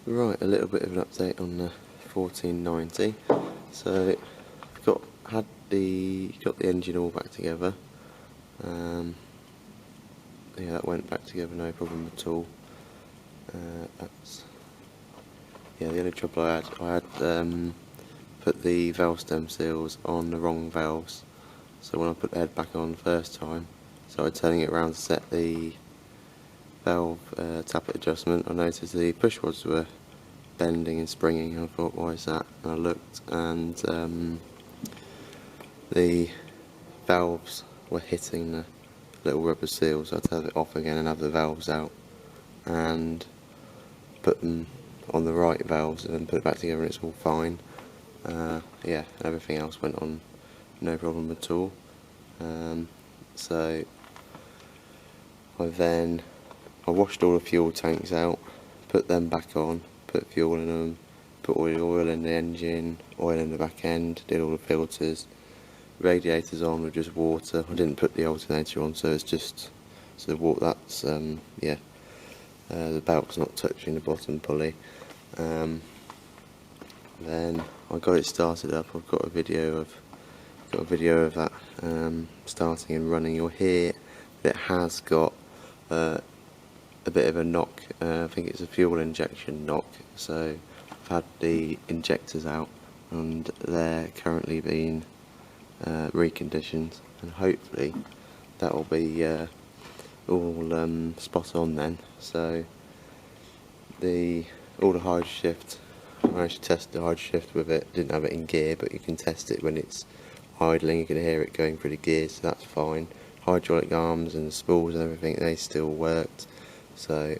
Right, a little bit of an update on the 1490. So I've got the engine all back together. Yeah, that went back together, no problem at all. The only trouble I had put the valve stem seals on the wrong valves. So when I put the head back on the first time, started turning it around to set the valve tappet adjustment, I noticed the push rods were bending and springing, and I thought, why is that? And I looked, and the valves were hitting the little rubber seals. So I turned it off again and have the valves out and put them on the right valves and then put it back together, and it's all fine. Yeah, everything else went on no problem at all. So I washed all the fuel tanks out, put them back on, put fuel in them, put all the oil in the engine, oil in the back end, did all the filters, radiators on with just water. I didn't put the alternator on, so it's just the water. That's the belt's not touching the bottom pulley. Then I got it started up. I've got a video of that starting and running. You'll hear that it has got a bit of a knock. I think it's a fuel injection knock. So I've had the injectors out and they're currently being reconditioned, and hopefully that will be all spot on then. So all the hydro shift, I managed to test the hydro shift with it. Didn't have it in gear, but you can test it when it's idling. You can hear it going through the gears, so that's fine. Hydraulic arms and the spools and everything, they still worked. So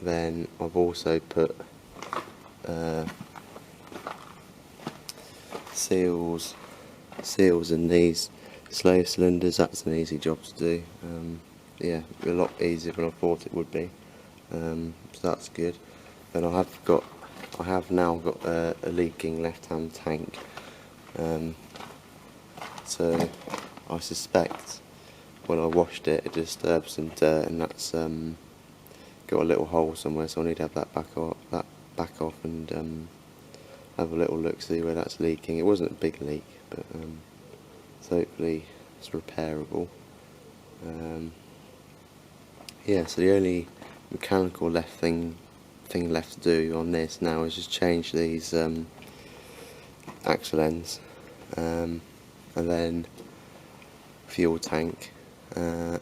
then I've also put seals in these slow cylinders. That's an easy job to do. Yeah, a lot easier than I thought it would be. So that's good. Then I have now got a leaking left-hand tank. So I suspect when I washed it, it disturbed some dirt, and that's got a little hole somewhere. So I need to have that back off, and have a little look, see where that's leaking. It wasn't a big leak, but so hopefully it's repairable. Yeah, so the only mechanical thing left to do on this now is just change these axle ends, and then fuel tank, and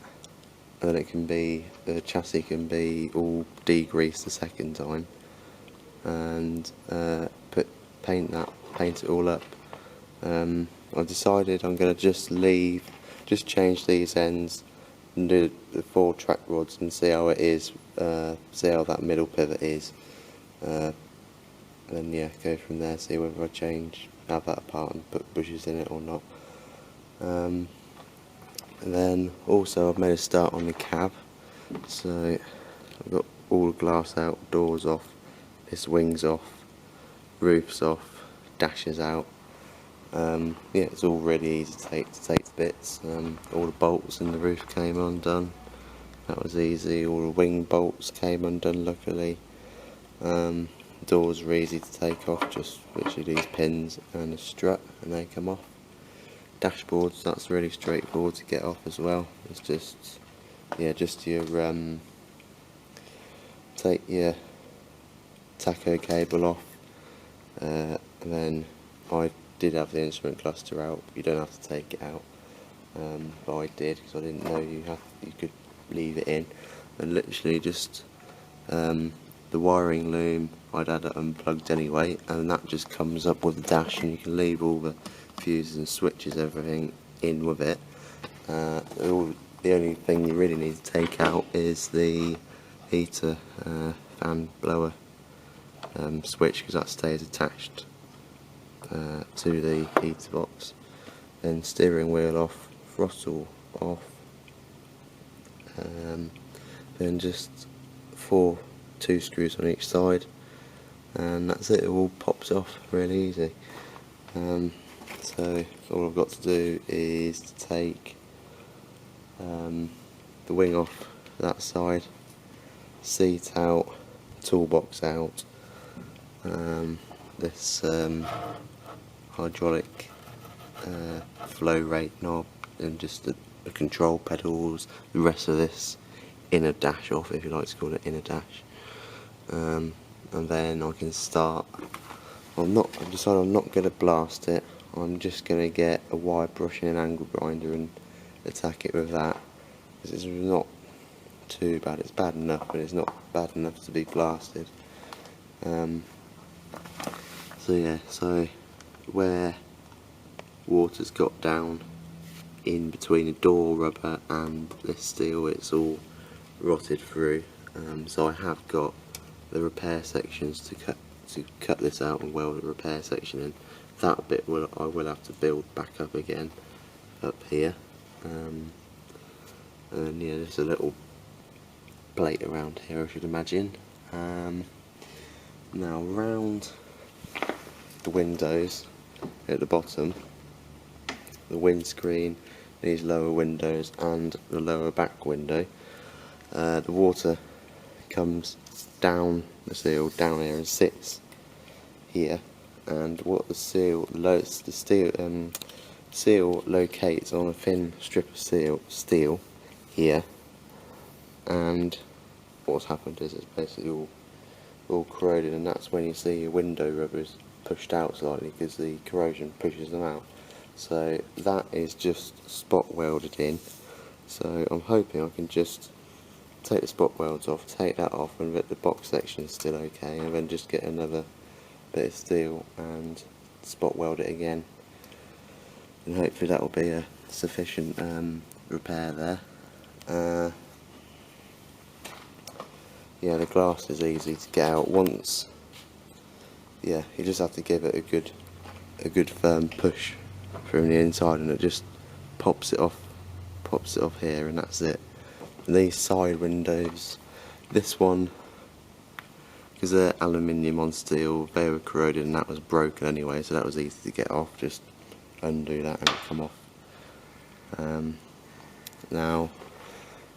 then the chassis can be all degreased the second time, and paint it all up. I've decided I'm going to just change these ends and do the 4 track rods and see how it is, see how that middle pivot is, and then yeah, go from there, see whether I have that apart and put bushes in it or not. And then also I've made a start on the cab, so I've got all the glass out, doors off, this wings off, roof's off, dashes out. Yeah, it's all really easy to take to bits. All the bolts in the roof came undone. That was easy. All the wing bolts came undone, luckily. Doors are easy to take off, just literally these pins and a strut, and they come off. Dashboards, that's really straightforward to get off as well. It's just, yeah, just your take your tacho cable off, and then I did have the instrument cluster out. You don't have to take it out, but I did because I didn't know you could leave it in. And literally just the wiring loom I'd had it unplugged anyway, and that just comes up with the dash, and you can leave all the fuses and switches, everything in with it. The only thing you really need to take out is the heater fan blower switch, because that stays attached to the heater box. Then steering wheel off, throttle off, then just 2 screws on each side, and that's it. It all pops off really easy. So all I've got to do is to take the wing off that side, seat out, toolbox out, this hydraulic flow rate knob, and just the control pedals, the rest of this inner dash off, if you like to call it inner dash, and then I can start. I've decided I'm not going to blast it. I'm just going to get a wire brush and an angle grinder and attack it with that, because it's not too bad. It's bad enough, but it's not bad enough to be blasted. So yeah, so where water's got down in between the door rubber and this steel, it's all rotted through. So I have got the repair sections to cut this out and weld the repair section in. That bit I will have to build back up again up here. And yeah, there's a little plate around here, I should imagine. Now round the windows at the bottom, the windscreen, these lower windows and the lower back window, the water comes down the seal, down here, and sits here. And what the seal locates on a thin strip of steel here, and what's happened is it's basically all corroded, and that's when you see your window rubbers pushed out slightly, because the corrosion pushes them out. So that is just spot welded in. So I'm hoping I can just take the spot welds off, take that off, and the box section is still okay, and then just get another bit of steel and spot weld it again, and hopefully that will be a sufficient repair there. yeah, the glass is easy to get out once. Yeah, you just have to give it a good firm push from the inside, and it just pops it off here, and that's it. And these side windows, this one, because they're aluminium on steel, they were corroded and that was broken anyway, so that was easy to get off. Just undo that and it'll come off. Now,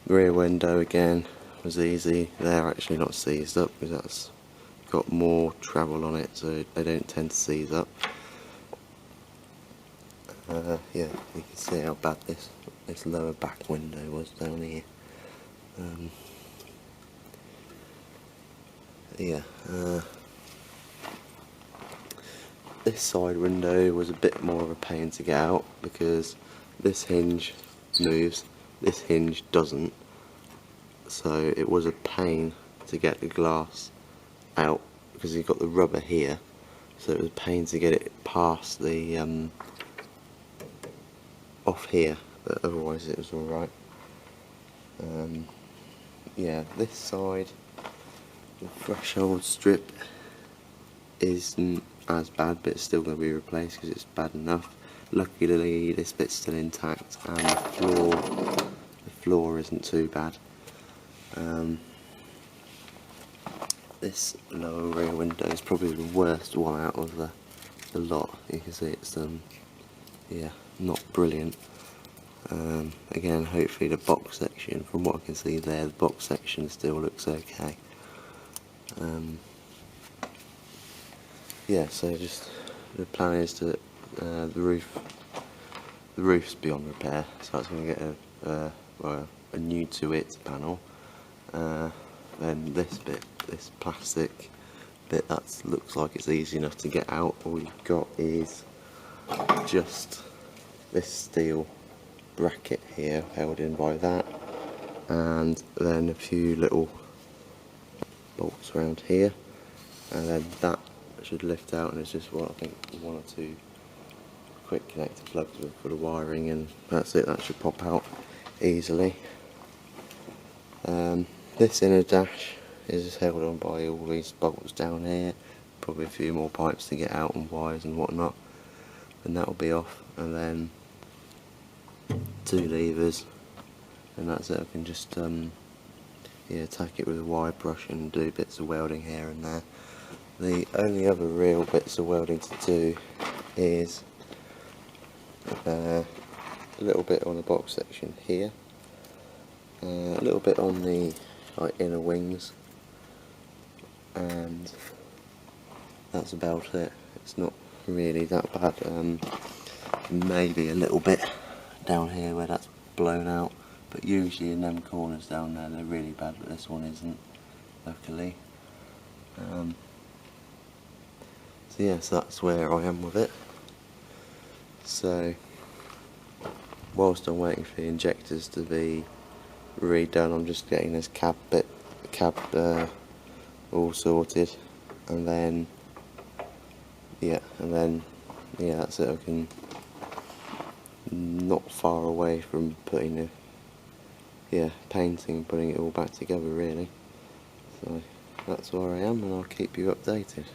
rear window again was easy. They're actually not seized up because that's got more travel on it, so they don't tend to seize up. Yeah, you can see how bad this lower back window was down here. This side window was a bit more of a pain to get out because this hinge moves, this hinge doesn't, so it was a pain to get the glass out because you've got the rubber here, so it was a pain to get it past the off here, but otherwise it was alright. Yeah, this side, the threshold strip isn't as bad, but it's still going to be replaced because it's bad enough. Luckily this bit's still intact, and the floor isn't too bad. This lower rear window is probably the worst one out of the lot. You can see it's yeah, not brilliant. Again, hopefully the box section, from what I can see there, the box section still looks okay. Yeah, so just the plan is to the roof's beyond repair, so it's going to get a new to it panel. Then this bit, this plastic bit, that looks like it's easy enough to get out. All you've got is just this steel bracket here held in by that, and then a few little bolts around here, and then that should lift out, and it's just I think 1 or 2 quick connector plugs for the wiring, and that's it. That should pop out easily. This inner dash is just held on by all these bolts down here, probably a few more pipes to get out and wires and whatnot, and that will be off, and then 2 levers, and that's it. I can just yeah, tack it with a wire brush and do bits of welding here and there. The only other real bits of welding to do is a little bit on the box section here, a little bit on the inner wings, and that's about it. It's not really that bad. Maybe a little bit down here where that's blown out, but usually in them corners down there they're really bad, but this one isn't, luckily. So yes, that's where I am with it. So whilst I'm waiting for the injectors to be redone, I'm just getting this cab all sorted, and then yeah, that's it. I can not far away from putting painting, putting it all back together really. So that's where I am, and I'll keep you updated.